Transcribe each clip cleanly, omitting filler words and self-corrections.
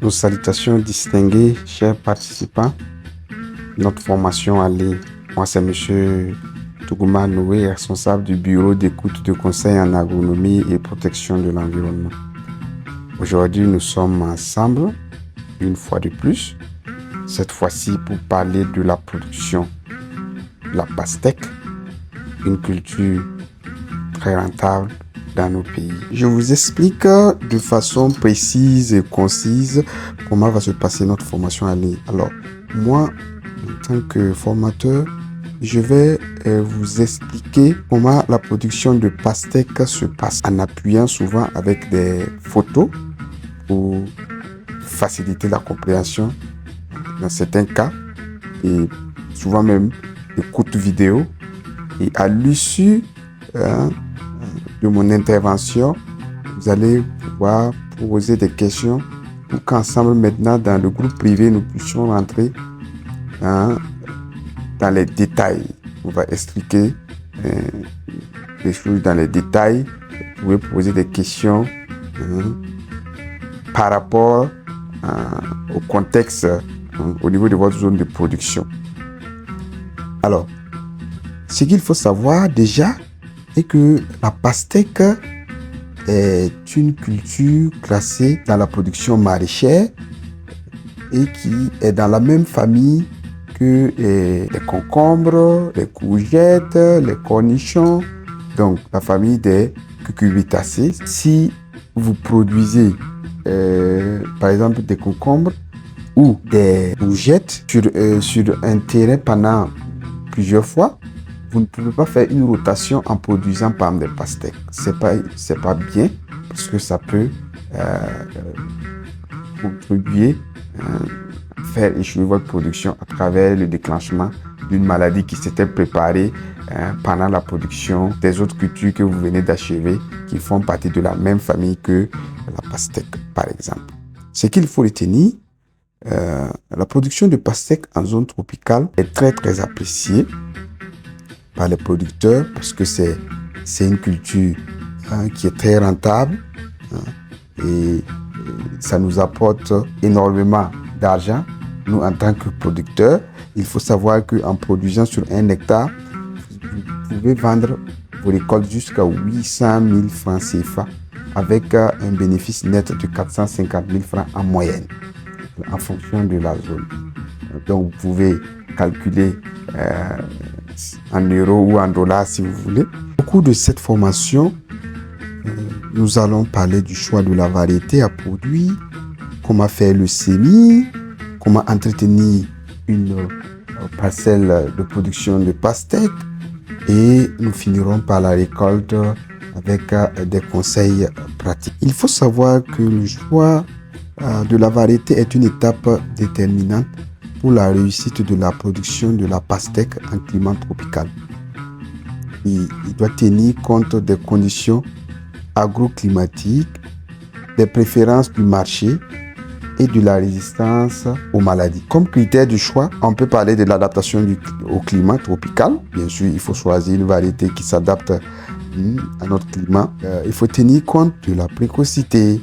Nos salutations distinguées, chers participants. Notre formation en ligne. Moi, c'est M. Tougouma Noé, responsable du bureau d'écoute de conseil en agronomie et protection de l'environnement. Aujourd'hui, nous sommes ensemble, une fois de plus, cette fois-ci pour parler de la production de la pastèque, une culture très rentable dans nos pays. Je vous explique de façon précise et concise comment va se passer notre formation en ligne. Alors, moi, en tant que formateur, je vais vous expliquer comment la production de pastèque se passe en appuyant souvent avec des photos pour faciliter la compréhension dans certains cas et souvent même des courtes vidéos. Et à l'issue de mon intervention, vous allez pouvoir poser des questions pour qu'ensemble maintenant dans le groupe privé nous puissions rentrer dans les détails. On va expliquer les choses dans les détails. Vous pouvez poser des questions par rapport au contexte au niveau de votre zone de production. Alors, ce qu'il faut savoir déjà est que la pastèque est une culture classée dans la production maraîchère et qui est dans la même famille que les concombres, les courgettes, les cornichons, donc la famille des cucurbitacées. Si vous produisez par exemple des concombres ou des courgettes sur un terrain pendant plusieurs fois, vous ne pouvez pas faire une rotation en produisant par exemple des pastèques. C'est pas bien parce que ça peut contribuer faire échouer votre production à travers le déclenchement d'une maladie qui s'était préparée pendant la production des autres cultures que vous venez d'achever, qui font partie de la même famille que la pastèque, par exemple. Ce qu'il faut retenir, la production de pastèque en zone tropicale est très appréciée par les producteurs parce que c'est une culture qui est très rentable et ça nous apporte énormément d'argent. Nous, en tant que producteurs, il faut savoir qu'en produisant sur un hectare, vous pouvez vendre vos récoltes jusqu'à 800 000 francs CFA avec un bénéfice net de 450 000 francs en moyenne en fonction de la zone. Donc, vous pouvez calculer en euros ou en dollars si vous voulez. Au cours de cette formation, nous allons parler du choix de la variété à produire, comment faire le semis, comment entretenir une parcelle de production de pastèque et nous finirons par la récolte avec des conseils pratiques. Il faut savoir que le choix de la variété est une étape déterminante pour la réussite de la production de la pastèque en climat tropical. Il doit tenir compte des conditions agroclimatiques, des préférences du marché et de la résistance aux maladies. Comme critère de choix, on peut parler de l'adaptation au climat tropical. Bien sûr, il faut choisir une variété qui s'adapte à notre climat. Il faut tenir compte de la précocité,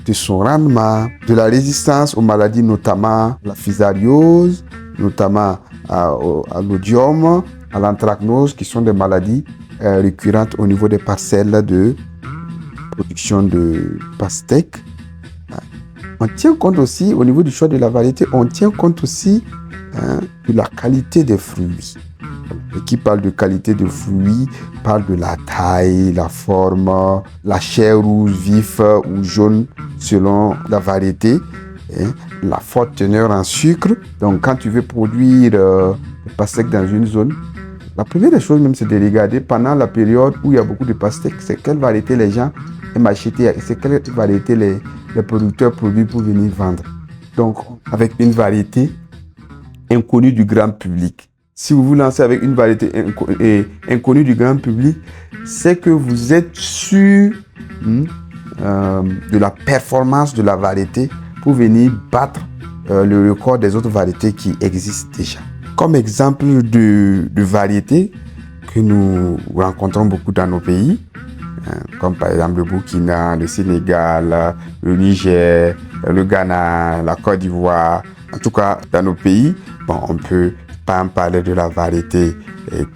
de son rendement, de la résistance aux maladies, notamment la fusariose, notamment à l'oïdium, à l'anthracnose, qui sont des maladies récurrentes au niveau des parcelles de production de pastèque. On tient compte aussi, au niveau du choix de la variété, on tient compte aussi de la qualité des fruits. Et qui parle de qualité de fruits, parle de la taille, la forme, la chair rouge, vif ou jaune selon la variété, la forte teneur en sucre. Donc quand tu veux produire des pastèques dans une zone, la première des choses même c'est de regarder pendant la période où il y a beaucoup de pastèques, c'est quelle variété les gens aiment acheter, c'est quelle variété les producteurs produisent pour venir vendre. Donc avec une variété inconnue du grand public. Si vous vous lancez avec une variété inconnue du grand public, c'est que vous êtes sûr de la performance de la variété pour venir battre le record des autres variétés qui existent déjà. Comme exemple de variétés que nous rencontrons beaucoup dans nos pays, comme par exemple le Burkina, le Sénégal, le Niger, le Ghana, la Côte d'Ivoire, en tout cas dans nos pays, bon, on peut pas en parler de la variété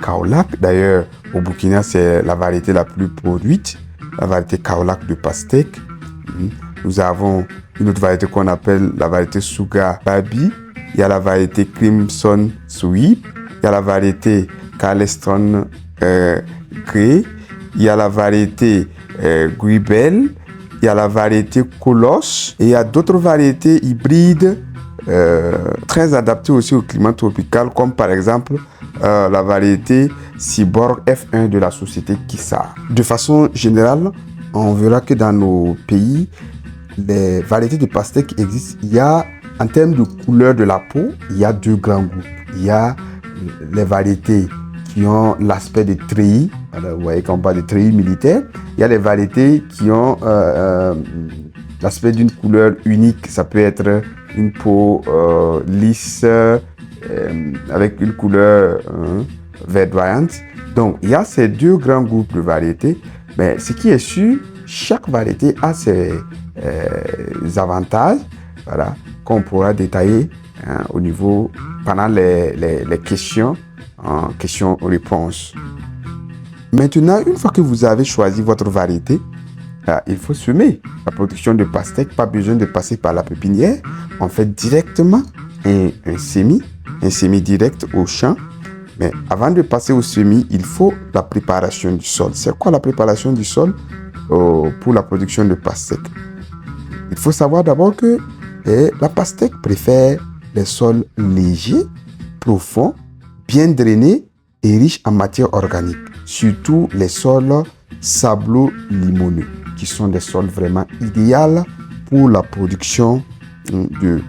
Kaolack. D'ailleurs, au Burkina, c'est la variété la plus produite, la variété Kaolack de pastèque. Nous avons une autre variété qu'on appelle la variété Suga Baby. Il y a la variété Crimson Sweep. Il y a la variété Carleston Grey. Il y a la variété Guibel. Il y a la variété Colosse. Et il y a d'autres variétés hybrides très adaptées aussi au climat tropical, comme par exemple la variété Cyborg F1 de la société Kissa. De façon générale, on verra que dans nos pays, les variétés de pastèque existent. Il y a, en termes de couleur de la peau, il y a deux grands groupes. Il y a les variétés qui ont l'aspect de treillis. Alors, vous voyez qu'on parle de treillis militaires. Il y a les variétés qui ont l'aspect d'une couleur unique. Ça peut être une peau lisse avec une couleur verdoyante. Donc, il y a ces deux grands groupes de variétés. Mais ce qui est sûr, chaque variété a ses avantages, voilà, qu'on pourra détailler au niveau pendant les questions en questions-réponses. Maintenant, une fois que vous avez choisi votre variété, il faut semer. La production de pastèque, pas besoin de passer par la pépinière. On fait directement un semis direct au champ. Mais avant de passer au semis, il faut la préparation du sol. C'est quoi la préparation du sol pour la production de pastèque? Il faut savoir d'abord que la pastèque préfère les sols légers, profonds, bien drainés et riches en matière organique. Surtout les sols sablo-limoneux, qui sont des sols vraiment idéaux pour la production de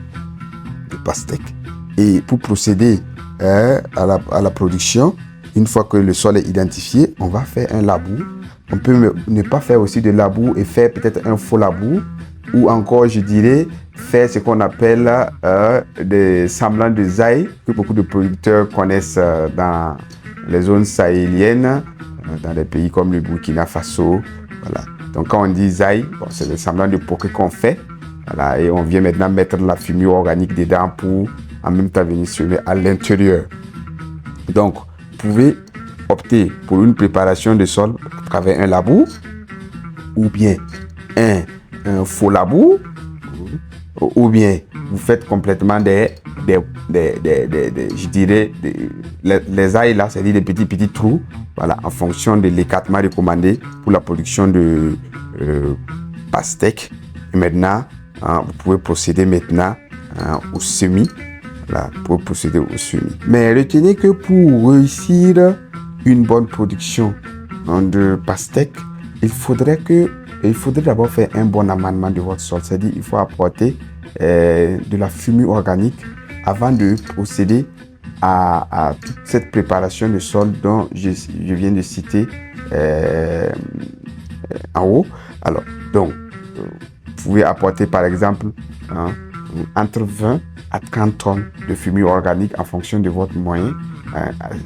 pastèque. Et pour procéder à la production, une fois que le sol est identifié, on va faire un labour. On peut ne pas faire aussi de labour et faire peut-être un faux labour, ou encore, je dirais, faire ce qu'on appelle des semblants de zaï, que beaucoup de producteurs connaissent dans les zones sahéliennes, dans des pays comme le Burkina Faso. Voilà. Donc quand on dit zaï, bon, c'est le semblant de poké qu'on fait. Voilà, et on vient maintenant mettre de la fumée organique dedans pour en même temps venir semer à l'intérieur. Donc, vous pouvez opter pour une préparation de sol à travers un labour ou bien un faux labour, ou bien vous faites complètement je dirais, les ailes là, c'est-à-dire des petits trous, voilà, en fonction de l'écartement recommandé pour la production de pastèque. Et maintenant, vous pouvez procéder maintenant au semis. Voilà, pour procéder au semis. Mais retenez que pour réussir une bonne production de pastèque, il faudrait d'abord faire un bon amendement de votre sol. C'est-à-dire qu'il faut apporter de la fumée organique avant de procéder à toute cette préparation de sol dont je viens de citer en haut. Alors, donc, vous pouvez apporter par exemple entre 20 à 30 tonnes de fumée organique en fonction de votre moyen.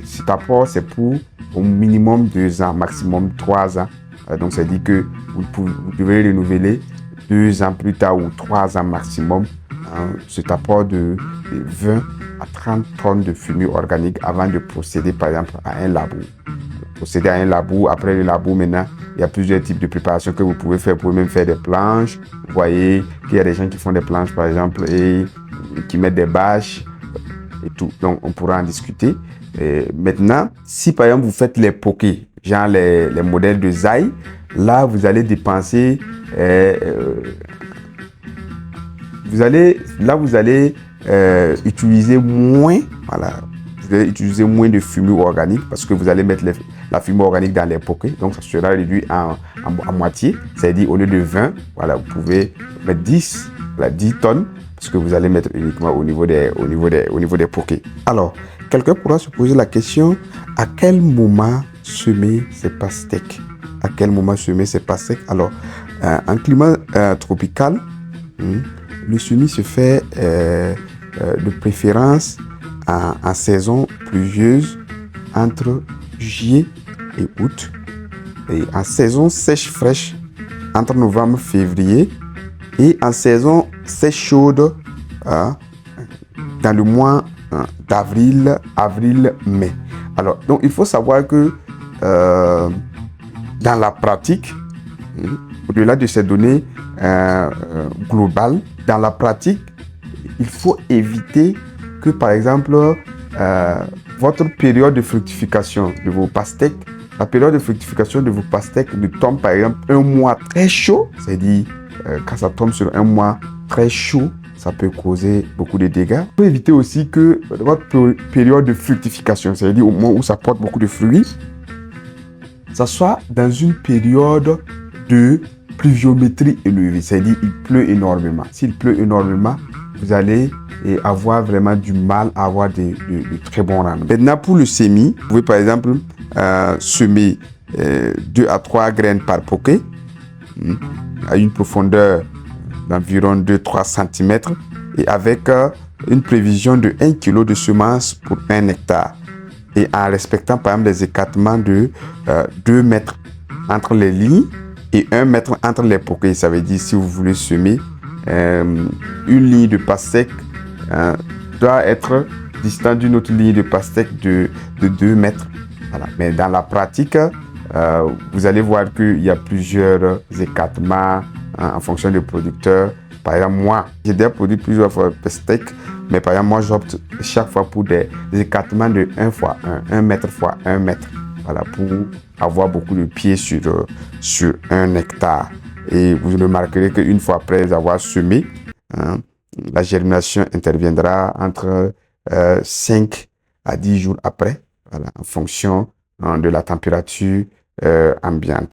Cet apport, c'est pour au minimum 2 ans, maximum 3 ans. Donc, ça dit que vous devez renouveler 2 ans plus tard ou 3 ans maximum cet apport de 20 à 30 tonnes de fumée organique avant de procéder par exemple à un labour. Procéder à un labour, après le labour maintenant, il y a plusieurs types de préparations que vous pouvez faire. Vous pouvez même faire des planches. Vous voyez qu'il y a des gens qui font des planches par exemple et qui mettent des bâches et tout. Donc on pourra en discuter. Et maintenant, si par exemple vous faites les pokés, genre les modèles de zaï, là vous allez dépenser vous allez utiliser moins, voilà, vous allez utiliser moins de fumée organique parce que vous allez mettre la fumée organique dans les pokés, donc ça sera réduit en moitié, c'est-à-dire au lieu de 20, voilà, vous pouvez mettre 10 tonnes parce que vous allez mettre uniquement au niveau des pokés. Alors, quelqu'un pourra se poser la question, à quel moment semer ces pastèques? À quel moment semer ces pastèques? Alors, en climat tropical, le semis se fait de préférence en saison pluvieuse entre juillet et août, et en saison sèche fraîche entre novembre et février, et en saison assez chaude dans le mois avril-mai. Alors, donc, il faut savoir que dans la pratique, au-delà de ces données globales, dans la pratique, il faut éviter que, par exemple, votre période de fructification de vos pastèques, la période de fructification de vos pastèques ne tombe, par exemple, un mois très chaud, c'est-à-dire quand ça tombe sur un mois très chaud, ça peut causer beaucoup de dégâts. Il faut éviter aussi que votre période de fructification, c'est-à-dire au moment où ça porte beaucoup de fruits, ça soit dans une période de pluviométrie élevée, c'est-à-dire il pleut énormément. S'il pleut énormément, vous allez avoir vraiment du mal à avoir de très bons rendements. Maintenant, pour le semis, vous pouvez par exemple semer 2 à 3 graines par poquet à une profondeur d'environ 2-3 cm et avec une prévision de 1 kg de semences pour 1 hectare. Et en respectant par exemple les écartements de 2 mètres entre les lignes et 1 mètre entre les poquets. Ça veut dire si vous voulez semer une ligne de pastèque doit être distante d'une autre ligne de pastèque de 2 mètres. Voilà. Mais dans la pratique, vous allez voir qu'il y a plusieurs écartements en fonction des producteurs. Par exemple, moi, j'ai déjà produit plusieurs fois pastèques, mais par exemple, moi, j'opte chaque fois pour des écartements de 1 x 1 mètre x 1 mètre. Voilà, pour avoir beaucoup de pieds sur 1 hectare. Et vous remarquerez qu'une fois après avoir semé, la germination interviendra entre 5 à 10 jours après, voilà, en fonction de la température ambiante.